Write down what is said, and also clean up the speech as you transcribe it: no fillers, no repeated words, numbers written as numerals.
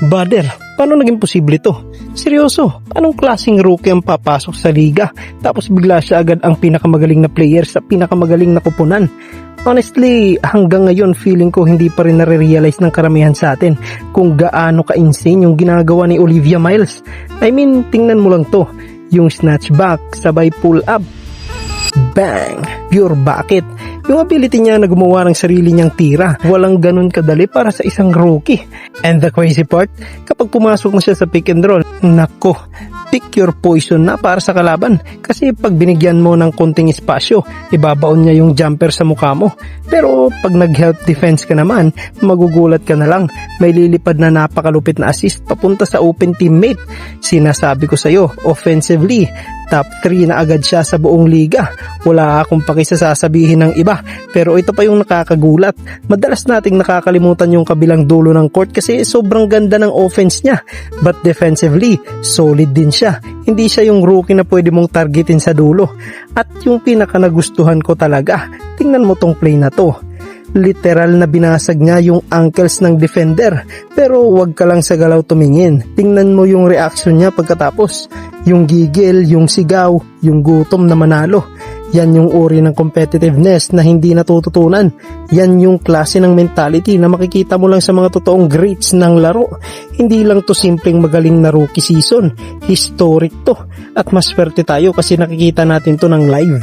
Bader, paano naging posible to? Seryoso, anong klaseng rookie ang papasok sa liga? Tapos bigla siya agad ang pinakamagaling na player sa pinakamagaling na kupunan. Honestly, hanggang ngayon feeling ko hindi pa rin nare-realize ng karamihan sa atin kung gaano ka-insane yung ginagawa ni Olivia Miles. I mean, tingnan mo lang to, yung snatch back sabay pull up. Bang! Pure bucket. Yung ability niya na gumawa ng sarili niyang tira, walang ganun kadali para sa isang rookie. And the crazy part, kapag pumasok na siya sa pick and roll, nako, pick your poison na para sa kalaban. Kasi pag binigyan mo ng konting espasyo, ibabaon niya yung jumper sa mukha mo. Pero pag nag-help defense ka naman, magugulat ka na lang. May lilipad na napakalupit na assist papunta sa open teammate. Sinasabi ko sa'yo, offensively, top 3 na agad siya sa buong liga. Wala akong pakisasabihin ng iba, pero ito pa yung nakakagulat. Madalas nating nakakalimutan yung kabilang dulo ng court kasi sobrang ganda ng offense niya. But defensively, solid din siya. Hindi siya yung rookie na pwede mong targetin sa dulo. At yung pinaka nagustuhan ko talaga, tingnan mo tong play na to. Literal na binasag niya yung ankles ng defender. Pero wag ka lang sa galaw tumingin. Tingnan mo yung reaction niya pagkatapos. Yung gigil, yung sigaw, yung gutom na manalo. Yan yung uri ng competitiveness na hindi natututunan. Yan yung klase ng mentality na makikita mo lang sa mga totoong greats ng laro. Hindi lang to simpleng magaling na rookie season. Historic to. At mas swerte tayo kasi nakikita natin to ng live.